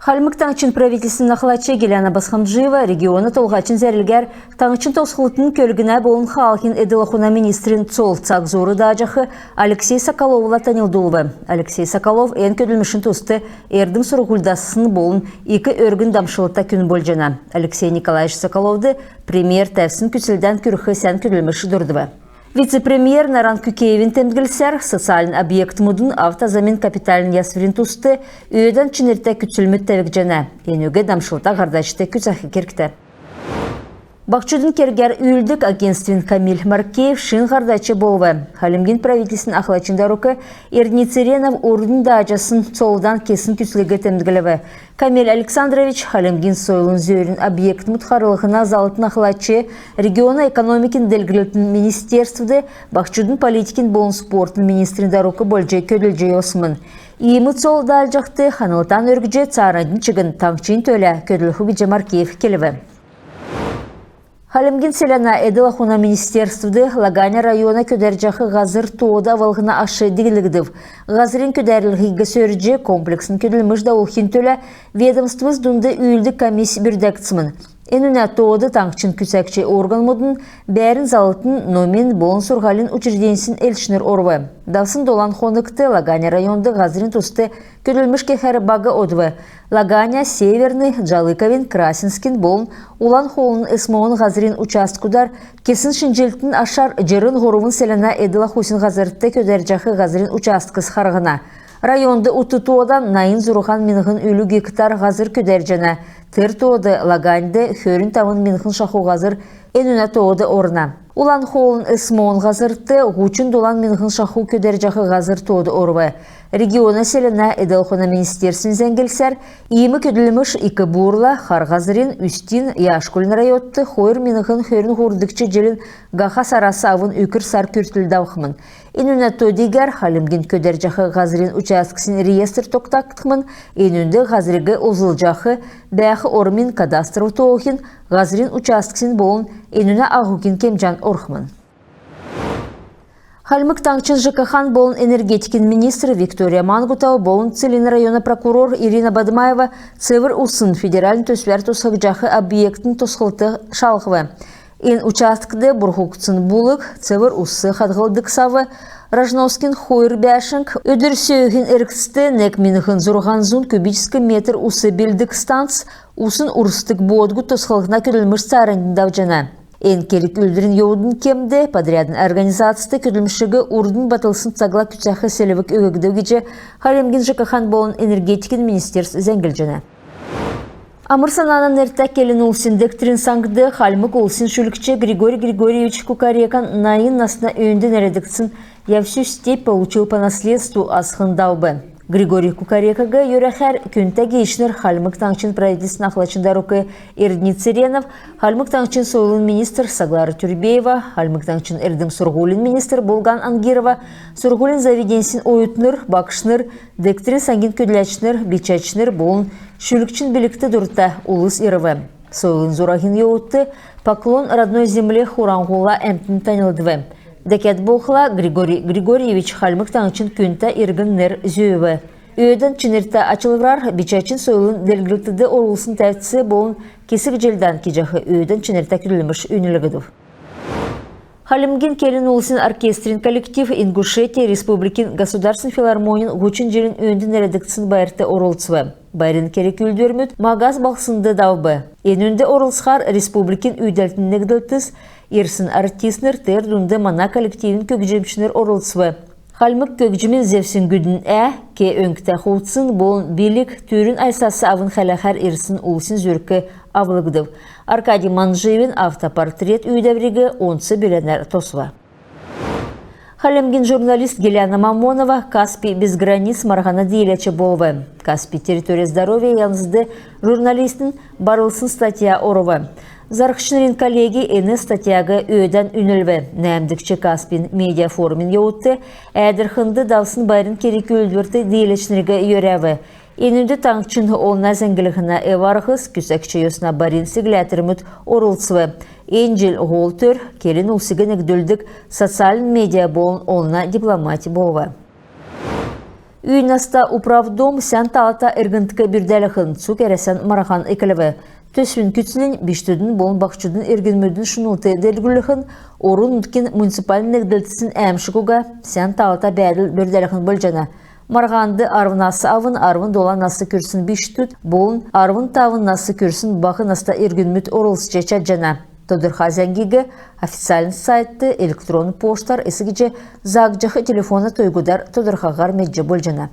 Халмык таңчын правительсін нақылатшы Геляна Басхамджиева регионы толғачын зәрілгер таңчын тосқылытын көлгіне болын халқын эділахуна министрин цол цағзоры дажақы Алексей Соколовла танилдулы. Алексей Соколов ән көділмішін тосты әрдің сұрғылдасын болын екі өргін дамшылыта күн болжана. Алексей Николаевич Соколовды премьер тәвсін күтілден күріқы сән көділміші дұрдывы. Вице-премьер Наран Күкеевин темдгілсер социалин объект мұдын автозамин капиталин ясвирин тусты өйден чинерте күтсілмет тәвік жана. Енуге дамшылта ғардачты күтсақы керкті. Бақчудың кергер үйілдік агентствин Камиль Маркеев шын ғардачы болуы. Халимгин правительсін ақлачында рукы Ердницеренов ордың дажасын солдан кесін күтілігі темдгілігі. Камиль Александрович Халимгин сойлын зөрін объект мұтқарылығына залытын ақлачы региона экономикин делгілітін министерстводы Бақчудың политикин болын спортын министрін дарукы болжай көділжей осымын. Иемі сол дал жақты қанылтан өргіже царадың чығын таңчын төлі көділігі Гиджа Маркеев келіві. Халимгин селена эділахуна министерстводы Лаганя района көдәржақы ғазыр тоуда валғына ашы дегілігдів. Ғазырын көдәрілігі сөрже комплексін көділміш даулхин төлі ведомствоз дүнді үйілді комиссия бүрдәктісімін. Энуна тоуды таңчын күсәкче орган мұдын бәрін залытын номин болын сұрғалин учрежденсін элшінер орвы. Давсын долан қонықты Лаганя районды ғазырын тұсты көділміш кехәрі бағы одвы. Лаганя, Северный, Джалыковин, Красинскин болын улан холын эсмоын ғазырын участкудар кесін шинжелтін ашар жерін ғорывын селена эділа хусин ғазырытты көдәржақы ғазырын участкыз қарғына. Районды ұтытуадан найын зұрған минғын үлі гектар ғазыр көдәржана. Тыр тоуды Лаганьды хөрін тавын минғын шақу ғазыр энуна тоуды орна. Улан холын эсмоын ғазыртты ғучын долан минғын шақу көдәржақы ғазыр тоуды орвы. Региона селена эділхуна министерсін зәңгелсер, иемі көділіміш икі бурла, Харғазырин, Үстин, Яшкөлін райотты, хойыр минғын хөрін ғурдықчы желін ғақа сарасы авын үкір сар күртілді ауқымын. Инуна тодигер Халимгин көдәржақы ғазырин участкісін реестр тоқтақтықмын, инунды ғазырығы ұзылжақы бәқі ормин кадастров тоғын ғазырин участкісін болын инуна ағугин кемжан орқымын. Халмык таңчын ЖКХан болын энергетикин министр Виктория Мангутау болын Целин района прокурор Ирина Бадмаева цевір усын федералін төсвер тосқық жақы объекттің тосқылты шалғывы. Ен участкіде бұрғықцын бұлық цевір усы қадғылдық савы Ражновскин хойыр бәшінг өдірсеугін әркісті нек минығын зұрған зун кубический метр усы білдік станц усын ұрыстық бодгу тосқылығына көрілміш царындың дауджана. Ен керік үлдірін еудің кемді подрядын организациясы көділмішігі ұрдың батылсын цагла күтсәқі селевік өгігдеугеже Халимгин ЖКХан болын энергетикин министерс зәңгіл Амырсананын әртәк келін ұлсындық тринсаңды Халмык ұлсын шүлікче Григорий Григорьевич Кукарекан найын насына өйінді нәредіксін я всю степь получил по наследству асхындаубы. Григорий Кукарекаға өрәхәр күнті гейшнер Халмык таңчын правительсін ақлачында рукы Ердницеренов, Халмык таңчын сойлын министр Саглара Тюрбеева, Халмык таңчын Эрдің Сургулин министр Болган Ангирова, Сургулин заведенсін ойытныр, бақшныр, дектрин сангин көділәчнер, бичачнер болын шүлікчін білікті дұртта улыс ирывы. Сойлын зурахин еуытты, поклон родной земле Хурангула әмтін танылдывы. Декет болхла Григорий Григорьевич Халмык таңчын күнті иргіннер зүйіві. Өйден чинерті ачылыврар бичачин сойлын делгілтіді орылсын тәвтісі болын кесік желдан кежақы өйден чинерті күліміш үнілігідів. Халимгин келін улсын оркестрин коллектив Ингушетия Республикин Государственный филармонин ғучин жерін өндін әредіктісін байырты орылцывы. Байрын керек үлдерміт магаз балсынды давбы. Енөнді орылсқар Республикин үйдәлтіннігділтіз ерсін артистнер тердунды мана коллективин көкжемшінер орылцывы. Халмык көкжімін зевсін күдін ке өңкті құлтсын болын билік түрін айсасы авын хәләхәр ерсін улсын зүркі авылығдыв. Аркадий Манжевин автопортрет үйдәврегі онсы біленер тосва. Халимгин журналист Геляна Мамонова Каспий без границ марғана дейлечі болвы. Каспий территория здоровья янызды журналистін барылсын статья оровы. Зарқшынырын коллеги әні статьяға өйден үнілві. Нәмдікчі Каспин медиафорумын еуытты, әдірхынды далсын байрын керек өлдірді дейлечінірге үйерәві. Енінді таңчын олна зәңгілігіна әварғыз күсәкші өсіна барин сігләтірміт орылсывы. Энджел Голтер келін ұлсыған әгділдік социалын медиа болын олна дипломати болуы. Үйнаста управдом сән талата эргінтікі бірдәліқін цук әресен марахан екілігі. Төсвін күтсінен біштүдің болын бақшудың эргінмөдің шынылты дәлгіліқін орын үткен муниципалінің ділтісін әмшігуға сән талата бәділ бірдәліқін бөлжана. Марғанды арвынасы авын, арвын доланасы күрсін біштүд, болын арвын тавынасы күрсін бақынаста эргінмөд орылсы жечат жана. Тодыр хазянгиге официальный сайты электронный поштар эсигиче загжахы телефона тойгудар тодырхагар меджа болжана.